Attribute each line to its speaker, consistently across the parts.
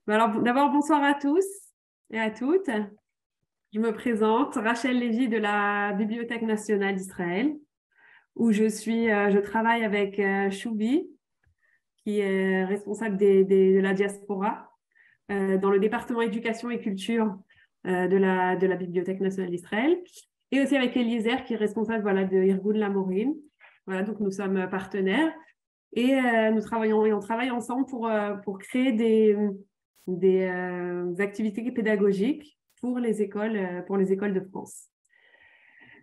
Speaker 1: Alors, d'abord, bonsoir à tous et à toutes. Je me présente, Rachel Lévy de la Bibliothèque nationale d'Israël, où je travaille avec Choubi, qui est responsable de la diaspora, dans le département éducation et culture de la Bibliothèque nationale d'Israël, et aussi avec Eliezer, qui est responsable de Irgun Lamorim. Voilà, donc nous sommes partenaires et on travaille ensemble pour créer des activités pédagogiques pour les écoles de France.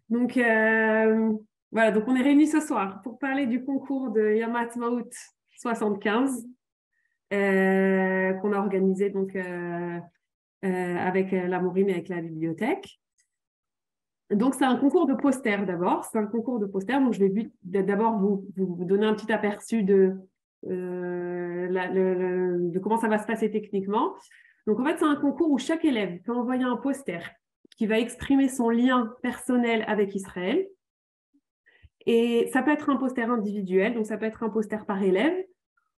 Speaker 1: Donc, donc on est réunis ce soir pour parler du concours de Yom Ha'atzmaut 75 qu'on a organisé avec la Morim et avec la bibliothèque. Donc, c'est un concours de posters d'abord. C'est un concours de posters. Donc, je vais d'abord vous donner un petit aperçu de comment ça va se passer techniquement. Donc, en fait, c'est un concours où chaque élève peut envoyer un poster qui va exprimer son lien personnel avec Israël. Et ça peut être un poster individuel, donc ça peut être un poster par élève,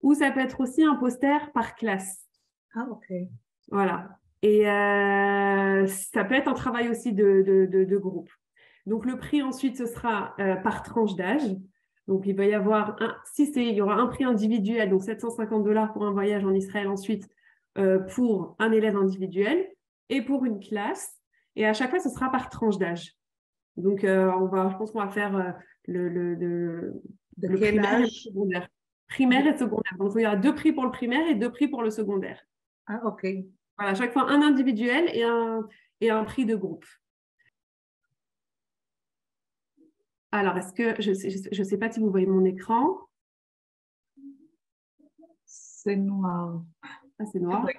Speaker 1: ou ça peut être aussi un poster par classe.
Speaker 2: Ah, ok.
Speaker 1: Voilà. Et ça peut être un travail aussi de groupe. Donc, le prix ensuite, ce sera par tranche d'âge. Donc, il va y avoir il y aura un prix individuel, donc $750 pour un voyage en Israël ensuite pour un élève individuel et pour une classe. Et à chaque fois, ce sera par tranche d'âge. Donc, je pense qu'on va faire le primaire et le secondaire. Primaire et secondaire. Donc, il y aura 2 prix pour le primaire et 2 prix pour le secondaire.
Speaker 2: Ah, ok.
Speaker 1: Voilà, à chaque fois un individuel et un prix de groupe. Alors, est-ce que je sais pas si vous voyez mon écran?
Speaker 2: C'est noir.
Speaker 1: Ah, c'est noir.
Speaker 2: Oui.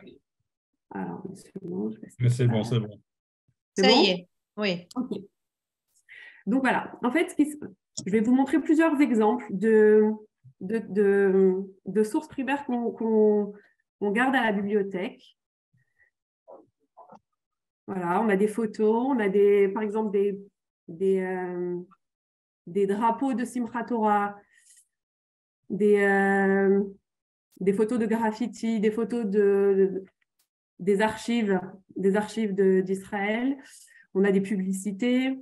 Speaker 1: Alors, une seconde,
Speaker 3: Mais c'est bon, c'est bon.
Speaker 1: C'est
Speaker 4: Ça
Speaker 1: bon?
Speaker 4: y est, oui.
Speaker 1: Ok. Donc voilà, en fait, je vais vous montrer plusieurs exemples de sources primaires qu'on garde à la bibliothèque. Voilà, on a des photos, on a par exemple des drapeaux de Simchat Torah, des photos de graffiti, des photos des archives d'Israël. On a des publicités.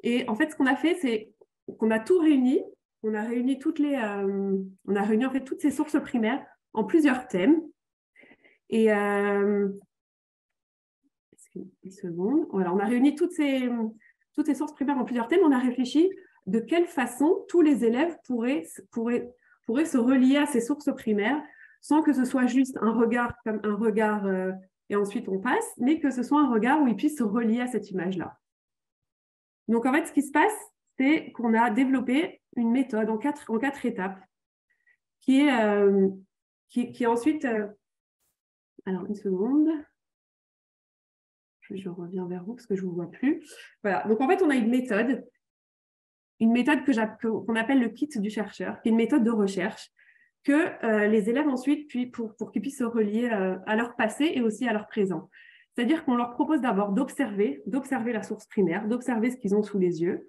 Speaker 1: Et en fait, ce qu'on a fait, c'est qu'on a tout réuni. On a réuni en fait toutes ces sources primaires en plusieurs thèmes. Et une seconde. Voilà, on a réuni toutes ces sources primaires en plusieurs thèmes. On a réfléchi de quelle façon tous les élèves pourraient se relier à ces sources primaires sans que ce soit juste un regard comme un regard et ensuite on passe, mais que ce soit un regard où ils puissent se relier à cette image-là. Donc, en fait, ce qui se passe, c'est qu'on a développé une méthode en quatre étapes qui est ensuite… alors, une seconde. Je reviens vers vous parce que je ne vous vois plus. Voilà. Donc, en fait, on a une méthode qu'on appelle le kit du chercheur, qui est une méthode de recherche que les élèves ensuite, pour qu'ils puissent se relier à leur passé et aussi à leur présent. C'est-à-dire qu'on leur propose d'abord d'observer la source primaire, d'observer ce qu'ils ont sous les yeux,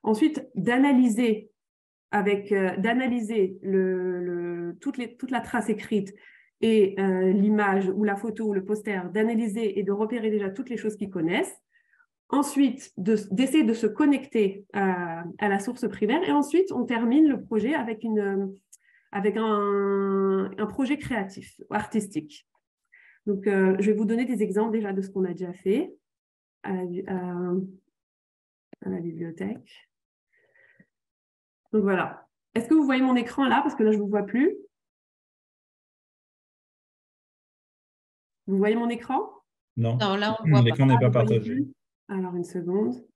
Speaker 1: ensuite d'analyser toute la trace écrite et l'image ou la photo ou le poster, d'analyser et de repérer déjà toutes les choses qu'ils connaissent, ensuite d'essayer de se connecter à la source primaire et ensuite on termine le projet avec un projet créatif, artistique. Donc, je vais vous donner des exemples déjà de ce qu'on a déjà fait à la bibliothèque. Donc, voilà. Est-ce que vous voyez mon écran là? Parce que là, je ne vous vois plus. Vous voyez mon écran?
Speaker 3: Non,
Speaker 4: Non, là, on ne voit pas.
Speaker 3: l'écran n'est pas partagé.
Speaker 1: Alors, une seconde.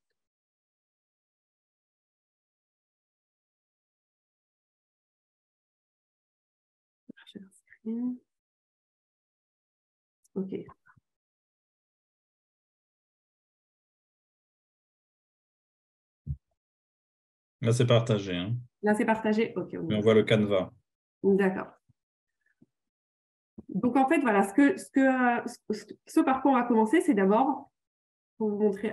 Speaker 1: OK.
Speaker 3: Là, c'est partagé. Hein.
Speaker 1: Là, c'est partagé. OK.
Speaker 3: Mais on voit le canevas.
Speaker 1: D'accord. Donc, en fait, voilà, ce par quoi on va commencer, c'est d'abord pour vous montrer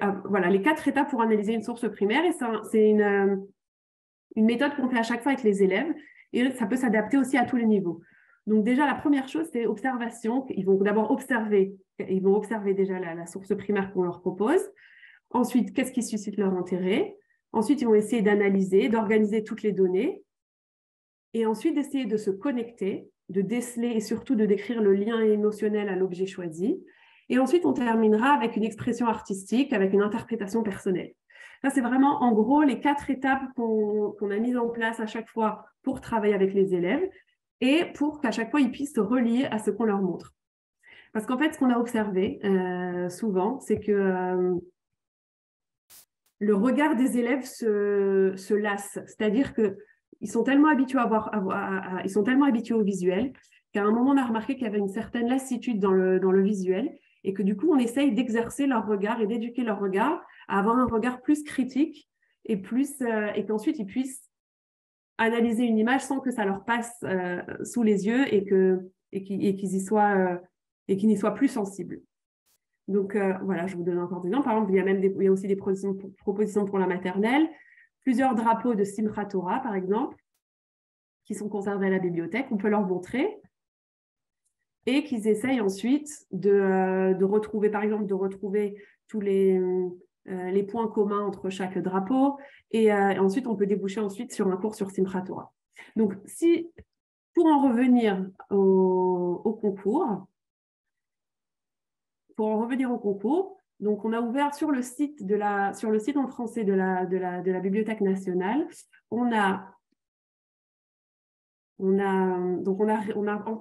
Speaker 1: les 4 étapes pour analyser une source primaire. Et c'est une méthode qu'on fait à chaque fois avec les élèves et ça peut s'adapter aussi à tous les niveaux. Donc déjà, la première chose, c'est observation. Ils vont d'abord observer, déjà la source primaire qu'on leur propose. Ensuite, qu'est-ce qui suscite leur intérêt? Ensuite, ils vont essayer d'analyser, d'organiser toutes les données. Et ensuite, d'essayer de se connecter, de déceler et surtout de décrire le lien émotionnel à l'objet choisi. Et ensuite, on terminera avec une expression artistique, avec une interprétation personnelle. Ça, c'est vraiment, en gros, les 4 étapes qu'on a mises en place à chaque fois pour travailler avec les élèves et pour qu'à chaque fois, ils puissent se relier à ce qu'on leur montre. Parce qu'en fait, ce qu'on a observé souvent, c'est que le regard des élèves se lasse. C'est-à-dire qu'ils sont tellement habitués ils sont tellement habitués au visuel qu'à un moment, on a remarqué qu'il y avait une certaine lassitude dans le visuel et que du coup, on essaye d'exercer leur regard et d'éduquer leur regard à avoir un regard plus critique et qu'ensuite, ils puissent analyser une image sans que ça leur passe sous les yeux et qu'ils n'y soient plus sensibles. Donc, voilà, je vous donne encore des exemples. Par exemple, il y a aussi des propositions pour la maternelle. Plusieurs drapeaux de Simchat Torah, par exemple, qui sont conservés à la bibliothèque. On peut leur montrer. Et qu'ils essayent ensuite de retrouver, par exemple, tous les points communs entre chaque drapeau. Et ensuite, on peut déboucher sur un cours sur Simchat Torah. Donc, pour en revenir au concours, donc on a ouvert sur le site en français de la Bibliothèque nationale, on a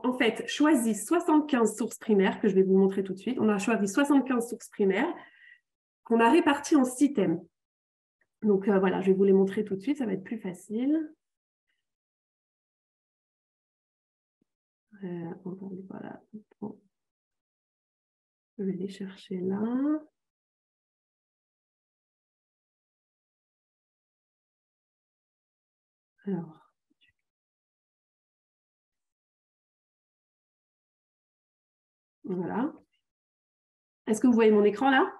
Speaker 1: en fait choisi 75 sources primaires que je vais vous montrer tout de suite. On a choisi 75 sources primaires qu'on a réparties en 6 thèmes. Donc voilà, je vais vous les montrer tout de suite, ça va être plus facile. Voilà. Je vais les chercher là. Alors. Voilà. Est-ce que vous voyez mon écran là?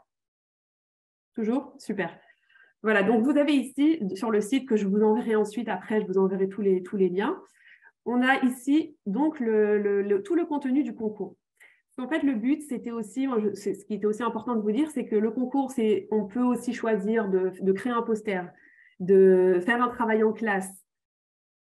Speaker 1: Toujours? Super. Voilà, donc vous avez ici, sur le site que je vous enverrai ensuite, après je vous enverrai tous les liens, on a ici donc tout le contenu du concours. En fait, le but, c'était aussi, ce qui était aussi important de vous dire, c'est que le concours, on peut aussi choisir de créer un poster, de faire un travail en classe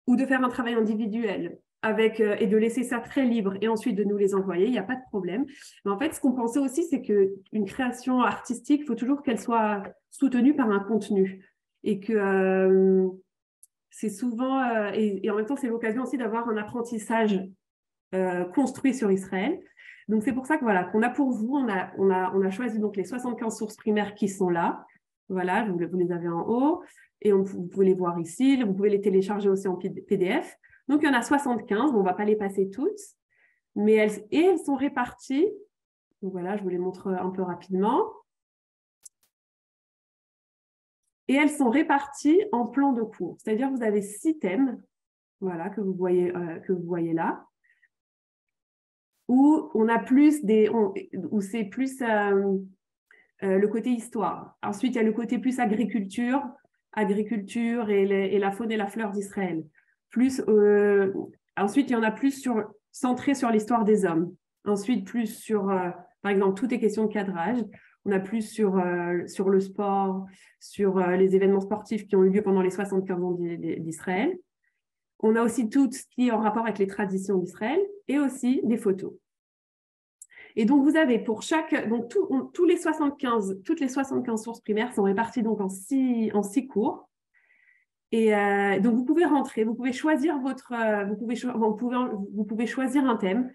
Speaker 1: ou de faire un travail individuel et de laisser ça très libre et ensuite de nous les envoyer, il n'y a pas de problème. Mais en fait, ce qu'on pensait aussi, c'est qu'une création artistique, il faut toujours qu'elle soit soutenue par un contenu et que c'est souvent, et en même temps, c'est l'occasion aussi d'avoir un apprentissage construit sur Israël. Donc, c'est pour ça que voilà, qu'on a pour vous, on a choisi donc les 75 sources primaires qui sont là. Voilà, vous les avez en haut et vous pouvez les voir ici. Vous pouvez les télécharger aussi en PDF. Donc, il y en a 75. Bon, on ne va pas les passer toutes, mais elles sont réparties. Donc, voilà, je vous les montre un peu rapidement. Et elles sont réparties en plans de cours. C'est-à-dire que vous avez 6 thèmes, voilà, que vous voyez là, où on a où c'est plus le côté histoire. Ensuite, il y a le côté plus agriculture et la faune et la fleur d'Israël. Ensuite, il y en a plus centré sur l'histoire des hommes. Ensuite, plus sur, par exemple, toutes les questions de cadrage. On a plus sur le sport, sur les événements sportifs qui ont eu lieu pendant les 75 ans d'Israël. On a aussi tout ce qui est en rapport avec les traditions d'Israël et aussi des photos. Et donc, vous avez pour toutes les 75 sources primaires sont réparties donc en 6 cours. Et donc, vous pouvez rentrer, vous pouvez choisir vous pouvez choisir un thème.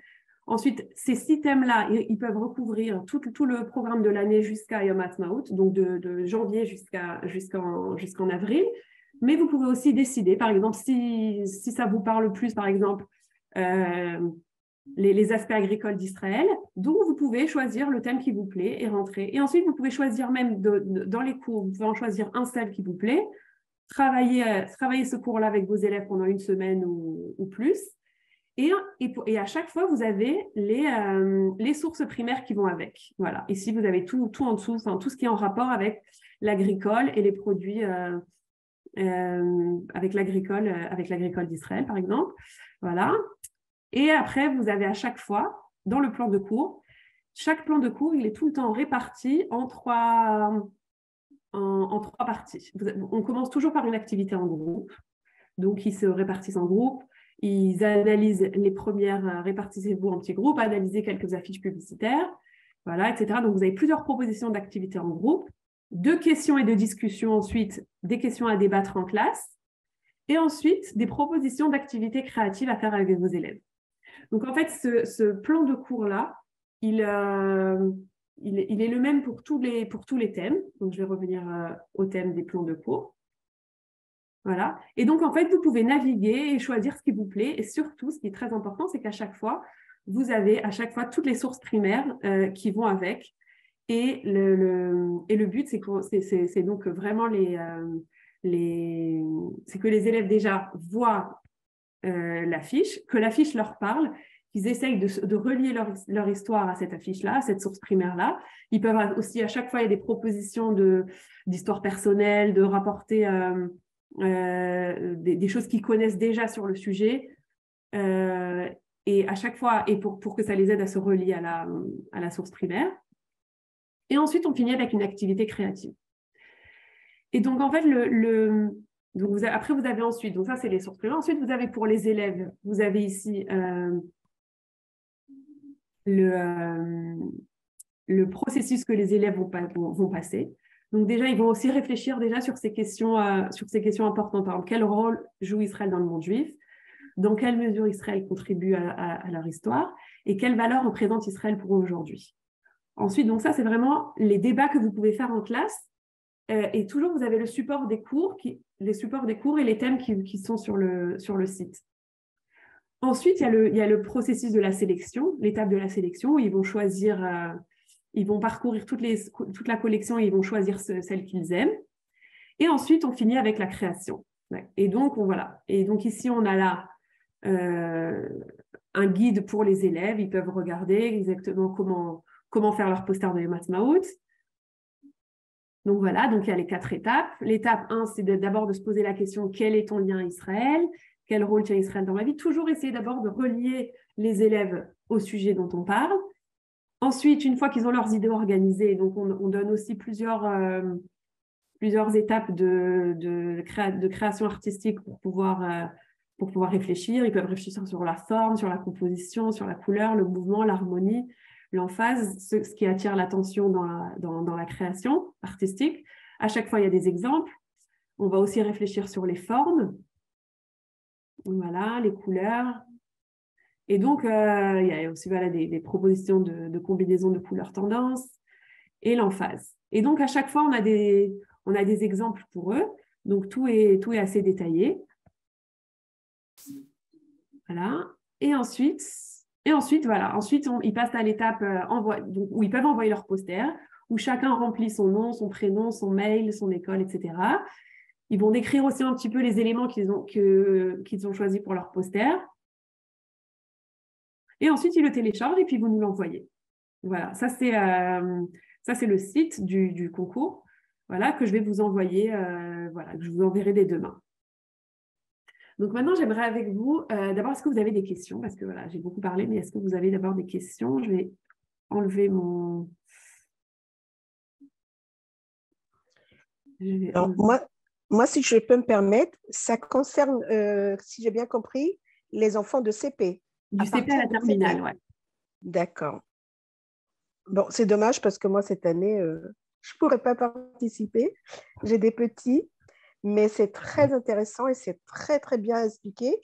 Speaker 1: Ensuite, ces 6 thèmes-là, ils peuvent recouvrir tout le programme de l'année jusqu'à Yom Ha'atzmaut, donc de janvier jusqu'en avril. Mais vous pouvez aussi décider, par exemple, si ça vous parle plus, par exemple, les aspects agricoles d'Israël, donc vous pouvez choisir le thème qui vous plaît et rentrer. Et ensuite, vous pouvez choisir même dans les cours, vous pouvez en choisir un seul qui vous plaît, travailler ce cours-là avec vos élèves pendant une semaine ou plus. Et à chaque fois, vous avez les sources primaires qui vont avec. Voilà. Ici, vous avez tout en dessous, tout ce qui est en rapport avec l'agricole et les produits avec l'agricole d'Israël, par exemple. Voilà. Et après, vous avez à chaque fois, dans le plan de cours, chaque plan de cours, il est tout le temps réparti en trois parties. On commence toujours par une activité en groupe. Donc, ils se répartissent en groupe. Ils analysent les premières, répartissez-vous en petits groupes, analysez quelques affiches publicitaires, voilà, etc. Donc, vous avez plusieurs propositions d'activités en groupe, 2 questions et 2 discussions ensuite, des questions à débattre en classe, et ensuite des propositions d'activités créatives à faire avec vos élèves. Donc, en fait, ce plan de cours-là, il est le même pour tous les thèmes. Donc, je vais revenir au thème des plans de cours. Voilà. Et donc, en fait, vous pouvez naviguer et choisir ce qui vous plaît. Et surtout, ce qui est très important, c'est qu'à chaque fois, vous avez à chaque fois toutes les sources primaires qui vont avec. Et le but, c'est donc vraiment c'est que les élèves déjà voient l'affiche, que l'affiche leur parle, qu'ils essayent de relier leur histoire à cette affiche-là, à cette source primaire-là. Ils peuvent aussi, à chaque fois, il y a des propositions d'histoire personnelle, de rapporter des choses qu'ils connaissent déjà sur le sujet. Et à chaque fois, et pour que ça les aide à se relier à la source primaire. Et ensuite, on finit avec une activité créative. Et donc, en fait, donc après, vous avez ensuite, donc ça, c'est les sources primaires. Ensuite, vous avez pour les élèves, vous avez ici le processus que les élèves vont passer. Donc déjà, ils vont aussi réfléchir déjà sur ces questions importantes. Par exemple, quel rôle joue Israël dans le monde juif? Dans quelle mesure Israël contribue à leur histoire? Et quelles valeurs représente Israël pour eux aujourd'hui? Ensuite, donc ça, c'est vraiment les débats que vous pouvez faire en classe. Et toujours, vous avez les supports des cours et les thèmes qui sont sur le site. Ensuite, il y a le processus de la sélection, l'étape de la sélection, où ils vont choisir, ils vont parcourir toute la collection et ils vont choisir celle qu'ils aiment. Et ensuite, on finit avec la création. Et donc, voilà. Et donc, ici, on a là un guide pour les élèves. Ils peuvent regarder exactement comment faire leur poster de Yom Ha'atzmaut. Donc voilà, donc il y a les 4 étapes. L'étape 1, c'est d'abord de se poser la question, quel est ton lien à Israël? Quel rôle tient Israël dans ma vie? Toujours essayer d'abord de relier les élèves au sujet dont on parle. Ensuite, une fois qu'ils ont leurs idées organisées, donc on donne aussi plusieurs étapes de création artistique pour pouvoir réfléchir. Ils peuvent réfléchir sur la forme, sur la composition, sur la couleur, le mouvement, l'harmonie, l'emphase, ce qui attire l'attention dans la création artistique. À chaque fois, il y a des exemples. On va aussi réfléchir sur les formes, voilà, les couleurs. Et donc, il y a aussi des propositions de combinaison de couleurs tendances et l'emphase. Et donc, à chaque fois, on a des exemples pour eux. Donc, tout est assez détaillé. Voilà. Et ensuite, voilà. Ensuite, ils passent à l'étape où ils peuvent envoyer leur poster, où chacun remplit son nom, son prénom, son mail, son école, etc. Ils vont décrire aussi un petit peu les éléments qu'ils ont choisis pour leur poster. Et ensuite, ils le téléchargent et puis vous nous l'envoyez. Voilà, ça c'est le site du concours, voilà, que je vais vous envoyer, que je vous enverrai dès demain. Donc maintenant, j'aimerais avec vous, d'abord, est-ce que vous avez des questions? Parce que voilà, j'ai beaucoup parlé, mais est-ce que vous avez d'abord des questions? Je vais enlever mon...
Speaker 4: Alors, moi, si je peux me permettre, ça concerne, si j'ai bien compris, les enfants de CP.
Speaker 1: Du CP à la terminale, oui.
Speaker 4: D'accord. Bon, c'est dommage parce que moi, cette année, je ne pourrais pas participer. J'ai des petits, mais c'est très intéressant et c'est très, très bien expliqué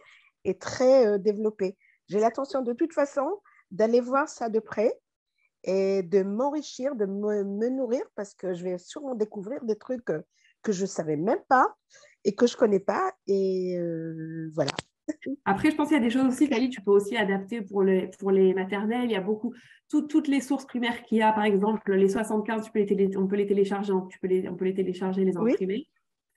Speaker 4: et très développé. J'ai l'intention de toute façon d'aller voir ça de près et de m'enrichir, de me nourrir parce que je vais sûrement découvrir des trucs que je ne savais même pas et que je ne connais pas. Et voilà.
Speaker 1: Après, je pense qu'il y a des choses aussi, Thalie, tu peux aussi adapter pour les maternelles. Il y a toutes les sources primaires qu'il y a, par exemple, les 75, on peut les télécharger, on peut les télécharger, les imprimer.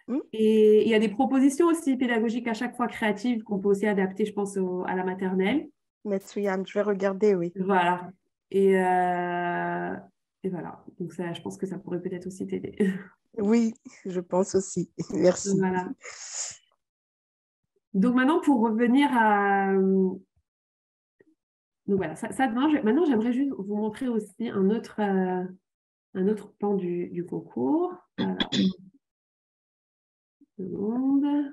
Speaker 1: Oui. Et il y a des propositions aussi pédagogiques à chaque fois créatives qu'on peut aussi adapter, je pense, à la maternelle.
Speaker 4: Matsuyan, je vais regarder, oui.
Speaker 1: Voilà. Et voilà. Donc, ça, je pense que ça pourrait peut-être aussi t'aider.
Speaker 4: Oui, je pense aussi. Merci.
Speaker 1: Voilà. Donc maintenant, pour revenir Donc voilà, maintenant j'aimerais juste vous montrer aussi un autre pan du concours. Alors, une seconde.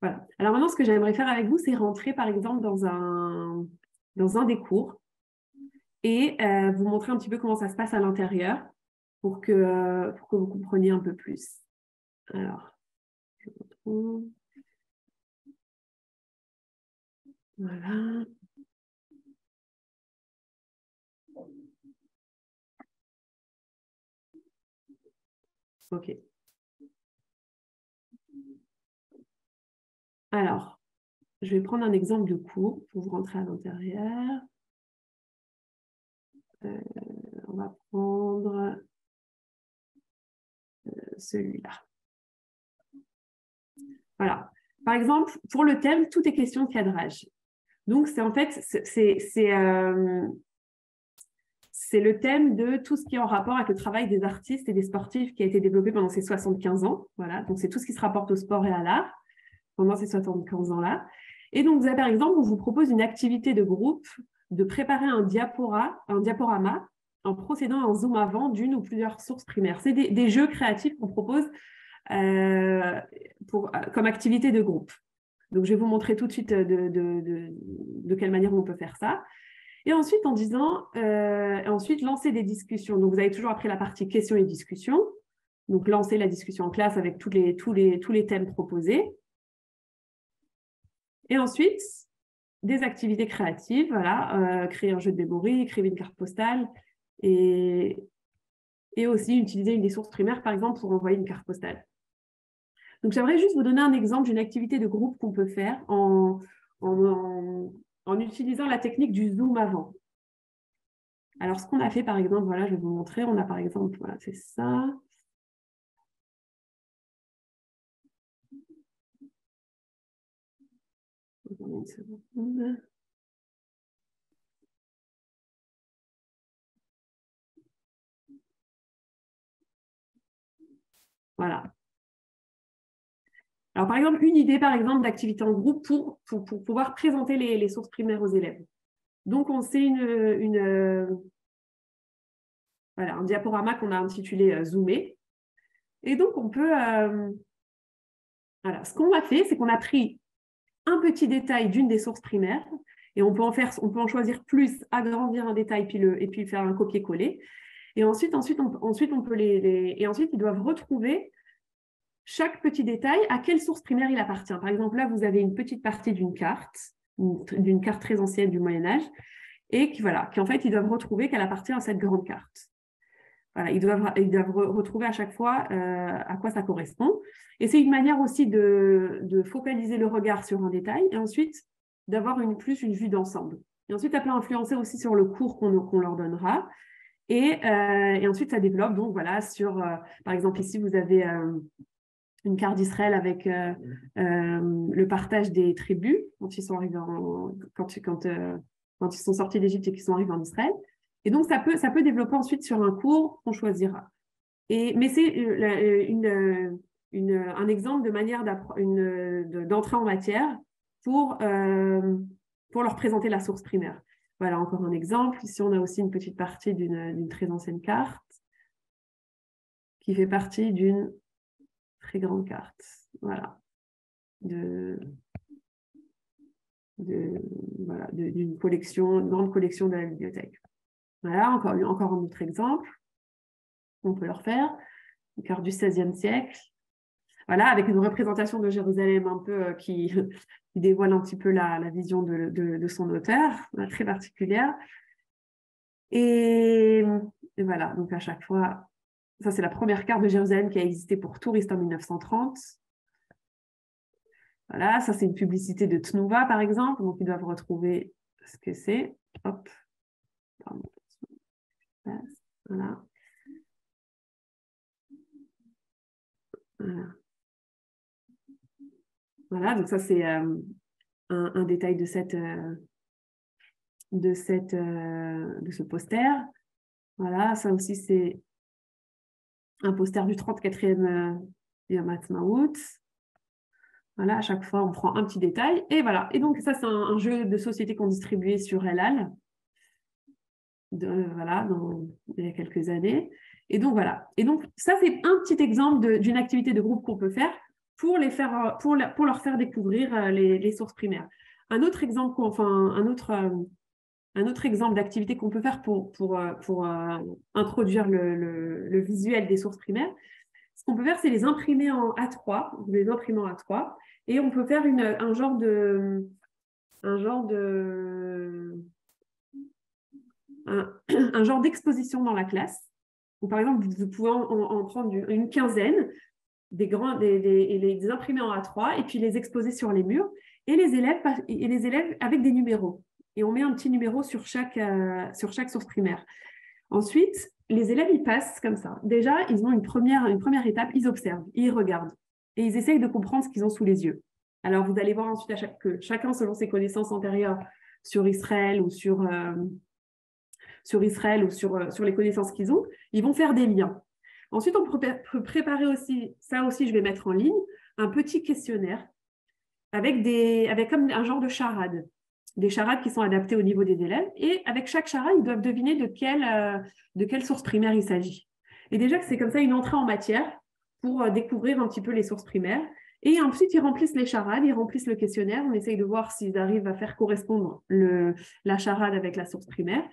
Speaker 1: Voilà. Alors maintenant, ce que j'aimerais faire avec vous, c'est rentrer par exemple dans un des cours et vous montrer un petit peu comment ça se passe à l'intérieur pour que vous compreniez un peu plus. Alors, je retrouve. Voilà. OK. Alors, je vais prendre un exemple de cours pour vous rentrer à l'intérieur. On va prendre celui-là. Voilà. Par exemple, pour le thème, tout est question de cadrage. Donc, c'est le thème de tout ce qui est en rapport avec le travail des artistes et des sportifs qui a été développé pendant ces 75 ans. Voilà. Donc, c'est tout ce qui se rapporte au sport et à l'art pendant ces 75 ans-là. Et donc, vous avez, par exemple, on vous propose une activité de groupe de préparer un diaporama en procédant à un zoom avant d'une ou plusieurs sources primaires. C'est des jeux créatifs qu'on propose comme activité de groupe. Donc, je vais vous montrer tout de suite de quelle manière on peut faire ça. Et ensuite, ensuite, lancer des discussions. Donc, vous avez toujours après la partie questions et discussions. Donc, lancer la discussion en classe avec tous les thèmes proposés. Et ensuite, des activités créatives, voilà, créer un jeu de memory, écrire une carte postale et aussi utiliser une des sources primaires, par exemple, pour envoyer une carte postale. Donc, j'aimerais juste vous donner un exemple d'une activité de groupe qu'on peut faire en utilisant la technique du zoom avant. Alors, ce qu'on a fait, par exemple, voilà, je vais vous montrer. On a, par exemple, voilà, c'est ça. Une seconde. Voilà. Alors, par exemple, une idée, par exemple, d'activité en groupe pour pouvoir présenter les sources primaires aux élèves. Donc, on sait voilà, un diaporama qu'on a intitulé Zoomer. Et donc, on peut... voilà, ce qu'on a fait, c'est qu'on a pris un petit détail d'une des sources primaires et on peut en choisir plus, agrandir un détail et puis faire un copier-coller. Et ensuite, on peut et ensuite, ils doivent retrouver chaque petit détail à quelle source primaire il appartient. Par exemple, là, vous avez une petite partie d'une carte très ancienne du Moyen-Âge, et qui en fait, ils doivent retrouver qu'elle appartient à cette grande carte. Voilà, ils doivent retrouver à chaque fois à quoi ça correspond. Et c'est une manière aussi de focaliser le regard sur un détail et ensuite d'avoir une vue d'ensemble. Et ensuite, ça peut influencer aussi sur le cours qu'on leur donnera. Et ensuite, ça développe donc voilà sur, par exemple, ici, vous avez une carte d'Israël avec le partage des tribus quand ils sont arrivés quand ils sont sortis d'Égypte et qu'ils sont arrivés en Israël. Et donc, ça peut développer ensuite sur un cours qu'on choisira. Mais c'est un exemple de manière d'entrer en matière pour leur présenter la source primaire. Voilà, encore un exemple. Ici, on a aussi une petite partie d'une très ancienne carte qui fait partie d'une très grande carte. Voilà. D'une grande collection de la bibliothèque. Voilà, encore un autre exemple. On peut le refaire. Une carte du XVIe siècle. Voilà, avec une représentation de Jérusalem un peu qui dévoile un petit peu la vision de son auteur, très particulière. Et voilà, donc à chaque fois, ça c'est la première carte de Jérusalem qui a existé pour touristes en 1930. Voilà, ça c'est une publicité de Tnuva par exemple, donc ils doivent retrouver ce que c'est. Hop. Pardon. Voilà. Voilà. Voilà, donc ça c'est un détail de ce poster. Voilà, ça aussi c'est un poster du 34e Yom Ha'atzmaut. Voilà, à chaque fois, on prend un petit détail. Et voilà. Et donc, ça, c'est un jeu de société qu'on distribuait sur El Al. Voilà, il y a quelques années. Et donc, voilà. Et donc, ça, c'est un petit exemple d'une activité de groupe qu'on peut faire pour leur faire découvrir les sources primaires. Un autre exemple, un autre exemple d'activité qu'on peut faire pour introduire le visuel des sources primaires, ce qu'on peut faire, c'est les imprimer en A3, les imprimer en A3, et on peut faire un genre d'exposition dans la classe. Ou par exemple, vous pouvez en prendre une quinzaine, et les imprimer en A3, et puis les exposer sur les murs, et les élèves avec des numéros. Et on met un petit numéro sur chaque source primaire. Ensuite, les élèves, ils passent comme ça. Déjà, ils ont une première étape, ils observent, ils regardent, et ils essayent de comprendre ce qu'ils ont sous les yeux. Alors, vous allez voir ensuite que chacun, selon ses connaissances antérieures sur Israël ou sur les connaissances qu'ils ont, ils vont faire des liens. Ensuite, on peut préparer aussi, ça aussi je vais mettre en ligne, un petit questionnaire avec comme un genre de charade. Des charades qui sont adaptées au niveau des élèves. Et avec chaque charade, ils doivent deviner de quelle source primaire il s'agit. Et déjà que c'est comme ça une entrée en matière pour découvrir un petit peu les sources primaires. Et ensuite, ils remplissent les charades, ils remplissent le questionnaire. On essaye de voir s'ils arrivent à faire correspondre la charade avec la source primaire.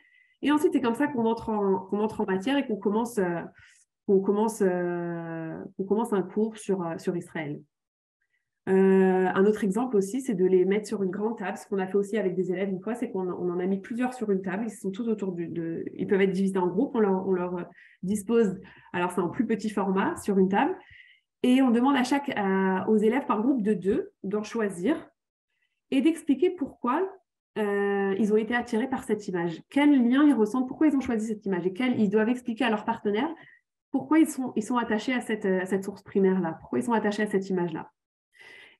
Speaker 1: Et ensuite, c'est comme ça qu'on entre en matière et qu'on commence un cours sur Israël. Un autre exemple aussi, c'est de les mettre sur une grande table. Ce qu'on a fait aussi avec des élèves une fois, c'est qu'on en a mis plusieurs sur une table. Ils sont tous autour ils peuvent être divisés en groupes. On leur dispose, alors c'est en plus petit format, sur une table. Et on demande aux élèves par groupe de 2 d'en choisir et d'expliquer pourquoi ils ont été attirés par cette image. Quel lien ils ressentent, pourquoi ils ont choisi cette image. Et ils doivent expliquer à leurs partenaires pourquoi ils sont attachés à cette source primaire-là, pourquoi ils sont attachés à cette image-là.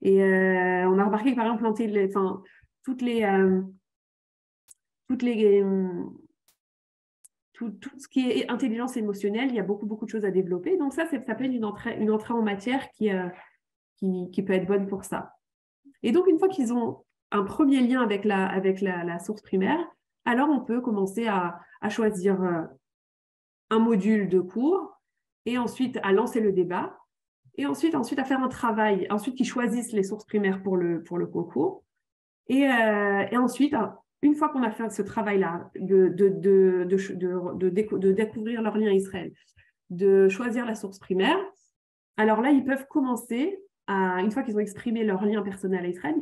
Speaker 1: Et on a remarqué que, par exemple, tout ce qui est intelligence émotionnelle, il y a beaucoup, beaucoup de choses à développer. Donc ça peut être une entrée en matière qui peut être bonne pour ça. Et donc, une fois qu'ils ont un premier lien avec la source primaire, alors on peut commencer à choisir un module de cours et ensuite à lancer le débat. Et ensuite à faire un travail, ensuite qu'ils choisissent les sources primaires pour le concours. Et ensuite, une fois qu'on a fait ce travail-là, de découvrir leur lien à Israël, de choisir la source primaire, alors là, ils peuvent commencer, une fois qu'ils ont exprimé leur lien personnel à Israël,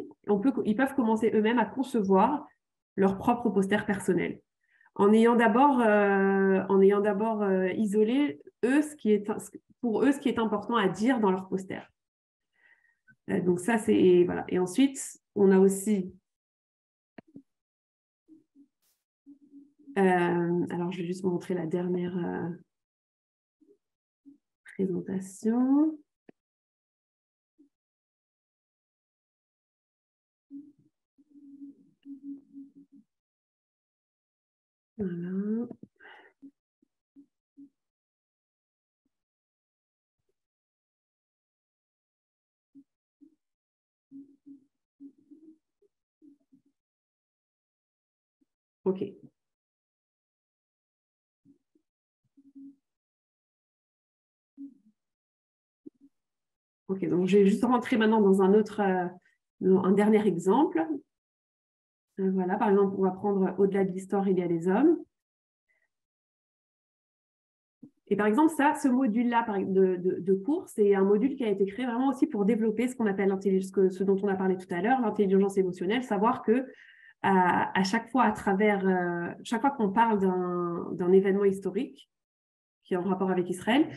Speaker 1: ils peuvent commencer eux-mêmes à concevoir leur propre poster personnel. En ayant d'abord isolé pour eux ce qui est important à dire dans leur poster. Donc ça, c'est... Voilà. Et ensuite, on a aussi... alors, je vais juste vous montrer la dernière présentation. Voilà. OK. OK, donc je vais juste rentrer maintenant dans un dernier exemple. Voilà, par exemple, on va prendre au-delà de l'histoire, il y a les hommes. Et par exemple, ce module-là de cours, c'est un module qui a été créé vraiment aussi pour développer ce qu'on appelle ce dont on a parlé tout à l'heure, l'intelligence émotionnelle, savoir que à chaque fois, chaque fois qu'on parle d'un événement historique qui est en rapport avec Israël,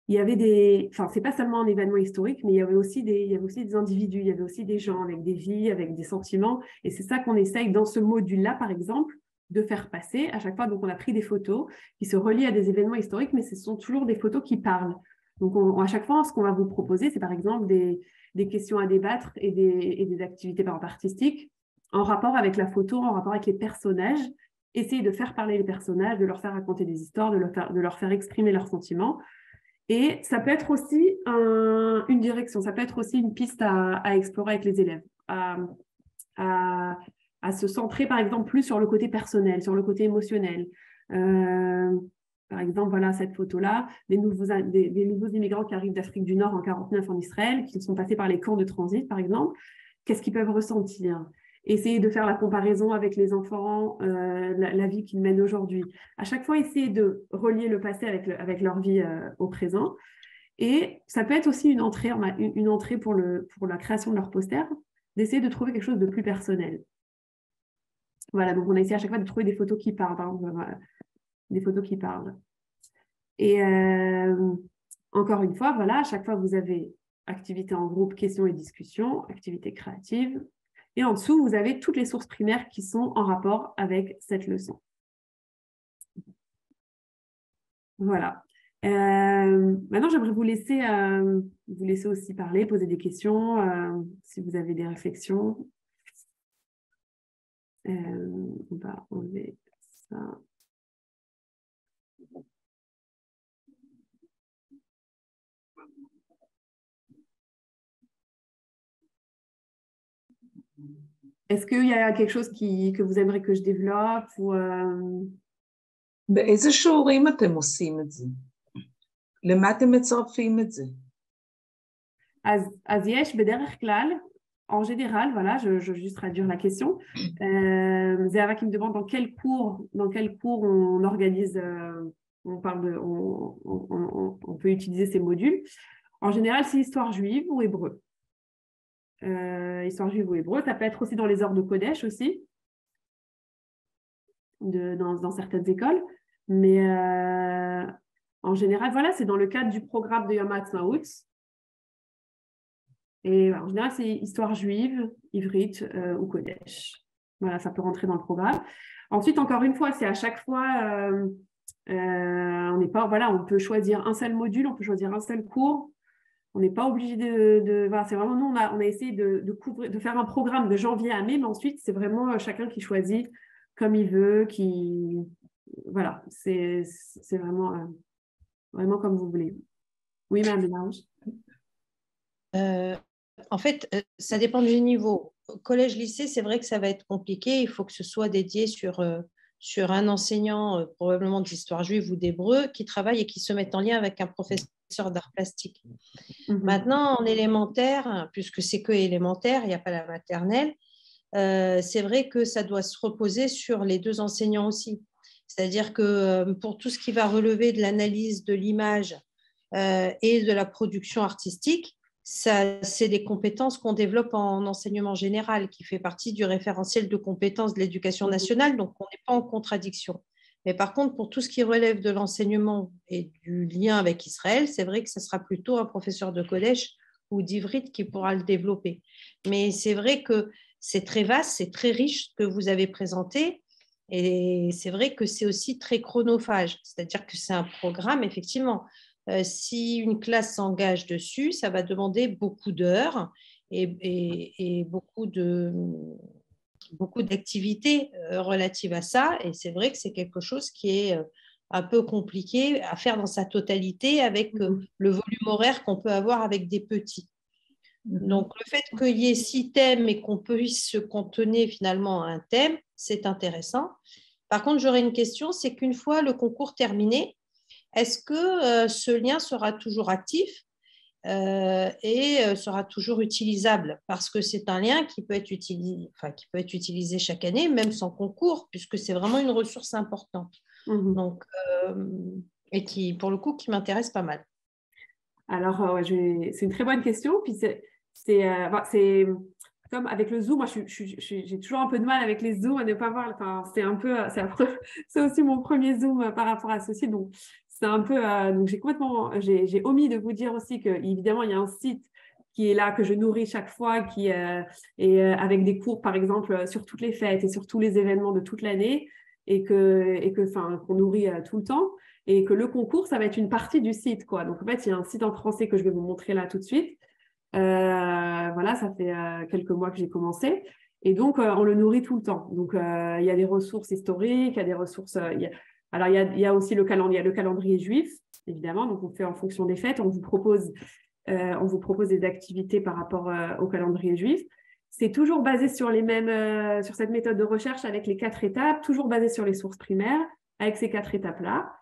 Speaker 1: il y avait c'est pas seulement un événement historique, mais il y avait aussi des individus, il y avait aussi des gens avec des vies, avec des sentiments. Et c'est ça qu'on essaye dans ce module-là, par exemple, de faire passer à chaque fois. Donc, on a pris des photos qui se relient à des événements historiques, mais ce sont toujours des photos qui parlent. Donc, à chaque fois, ce qu'on va vous proposer, c'est par exemple des questions à débattre et des activités par exemple artistiques en rapport avec la photo, en rapport avec les personnages. Essayer de faire parler les personnages, de leur faire raconter des histoires, de leur faire exprimer leurs sentiments. Et ça peut être aussi une direction, ça peut être aussi une piste à explorer avec les élèves, à, à se centrer par exemple plus sur le côté personnel, sur le côté émotionnel. Par exemple, voilà cette photo-là, des nouveaux immigrants qui arrivent d'Afrique du Nord en 1949 en Israël, qui sont passés par les camps de transit, par exemple. Qu'est-ce qu'ils peuvent ressentir? Essayer de faire la comparaison avec les enfants, la vie qu'ils mènent aujourd'hui. À chaque fois, essayer de relier le passé avec leur vie au présent. Et ça peut être aussi une entrée pour la création de leur poster, d'essayer de trouver quelque chose de plus personnel. Voilà, donc on a essayé à chaque fois de trouver des photos qui parlent, hein, voilà, des photos qui parlent. Et encore une fois, voilà, à chaque fois, vous avez activité en groupe, questions et discussions, activité créative. Et en dessous, vous avez toutes les sources primaires qui sont en rapport avec cette leçon. Voilà. Maintenant, j'aimerais vous laisser aussi parler, poser des questions, si vous avez des réflexions. On va enlever ça. Est-ce qu'il y a quelque chose que vous aimeriez que je développe ou
Speaker 2: באיזה שיעורים אתם עושים את זה? למה אתם מצרפים את זה?
Speaker 1: אז יש בדרך כלל, en général, voilà, je vais juste traduire la question. Zéhava qui me demande dans quel cours on organise, on peut utiliser ces modules. En général, c'est histoire juive ou hébreu. Histoire juive ou hébreu, ça peut être aussi dans les heures de Kodesh aussi, dans certaines écoles. Mais en général, voilà, c'est dans le cadre du programme de Yom HaAtzmaut. Et en général, c'est histoire juive, ivrite ou Kodesh. Voilà, ça peut rentrer dans le programme. Ensuite, encore une fois, c'est à chaque fois, on n'est pas, voilà, on peut choisir un seul module, on peut choisir un seul cours. On n'est pas obligé voilà, c'est vraiment, nous, on a essayé de faire un programme de janvier à mai, mais ensuite, c'est vraiment chacun qui choisit comme il veut, voilà, c'est vraiment, vraiment comme vous voulez. Oui, Mme Benarrouche.
Speaker 5: En fait, ça dépend du niveau. Collège-lycée, c'est vrai que ça va être compliqué. Il faut que ce soit dédié sur un enseignant, probablement d'histoire juive ou d'hébreu, qui travaille et qui se met en lien avec un professeur d'art plastique. Maintenant, en élémentaire, puisque c'est que élémentaire, il n'y a pas la maternelle, c'est vrai que ça doit se reposer sur les deux enseignants aussi. C'est-à-dire que pour tout ce qui va relever de l'analyse de l'image et de la production artistique, c'est des compétences qu'on développe en enseignement général, qui fait partie du référentiel de compétences de l'éducation nationale, donc on n'est pas en contradiction. Mais par contre, pour tout ce qui relève de l'enseignement et du lien avec Israël, c'est vrai que ce sera plutôt un professeur de collège ou d'ivrite qui pourra le développer. Mais c'est vrai que c'est très vaste, c'est très riche ce que vous avez présenté. Et c'est vrai que c'est aussi très chronophage, c'est-à-dire que c'est un programme, effectivement. Si une classe s'engage dessus, ça va demander beaucoup d'heures et beaucoup d'activités relatives à ça. Et c'est vrai que c'est quelque chose qui est un peu compliqué à faire dans sa totalité avec le volume horaire qu'on peut avoir avec des petits. Donc, le fait qu'il y ait 6 thèmes et qu'on puisse se cantonner finalement à un thème, c'est intéressant. Par contre, j'aurais une question, c'est qu'une fois le concours terminé, est-ce que ce lien sera toujours actif et sera toujours utilisable? Parce que c'est un lien qui peut être utilisé chaque année, même sans concours, puisque c'est vraiment une ressource importante. Donc, et qui, pour le coup, qui m'intéresse pas mal.
Speaker 1: Alors, c'est une très bonne question. Puis c'est comme avec le Zoom, moi j'ai toujours un peu de mal avec les Zooms à ne pas voir. Enfin, c'est aussi mon premier Zoom par rapport à ceci. Donc, c'est un peu. Donc, j'ai omis de vous dire aussi qu'évidemment, il y a un site qui est là, que je nourris chaque fois, qui est avec des cours, par exemple, sur toutes les fêtes et sur tous les événements de toute l'année, et qu'on nourrit tout le temps. Et que le concours, ça va être une partie du site, quoi. Donc, en fait, il y a un site en français que je vais vous montrer là tout de suite. Voilà, ça fait quelques mois que j'ai commencé. Et donc, on le nourrit tout le temps. Donc, il y a des ressources historiques, il y a des ressources... Alors, il y a aussi le calendrier juif, évidemment, donc on fait en fonction des fêtes. On vous propose des activités par rapport au calendrier juif. C'est toujours basé sur sur cette méthode de recherche avec les 4 étapes, toujours basé sur les sources primaires, avec ces 4 étapes-là.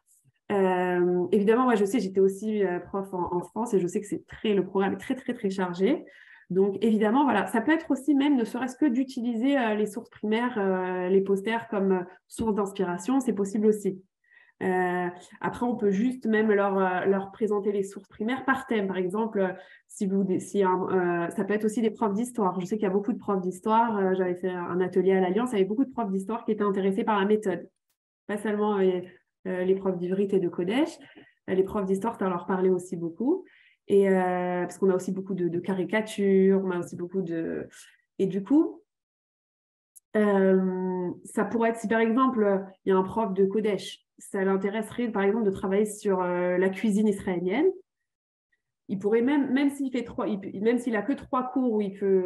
Speaker 1: Évidemment, moi, je sais, j'étais aussi prof en France et je sais que le programme est très, très, très chargé. Donc, évidemment, voilà, ça peut être aussi même, ne serait-ce que d'utiliser les sources primaires, les posters comme source d'inspiration, c'est possible aussi. Après, on peut juste même leur présenter les sources primaires par thème. Par exemple, ça peut être aussi des profs d'histoire. Je sais qu'il y a beaucoup de profs d'histoire. J'avais fait un atelier à l'Alliance, il y avait beaucoup de profs d'histoire qui étaient intéressés par la méthode. Pas seulement les profs d'Ivrit et de Kodesh. Les profs d'histoire, ça leur parlait aussi beaucoup. Et parce qu'on a aussi beaucoup de caricatures, on a aussi beaucoup de... Et du coup, ça pourrait être, si par exemple, il y a un prof de Kodesh, ça l'intéresserait par exemple de travailler sur la cuisine israélienne. Il pourrait même s'il fait même s'il a que 3 cours où il peut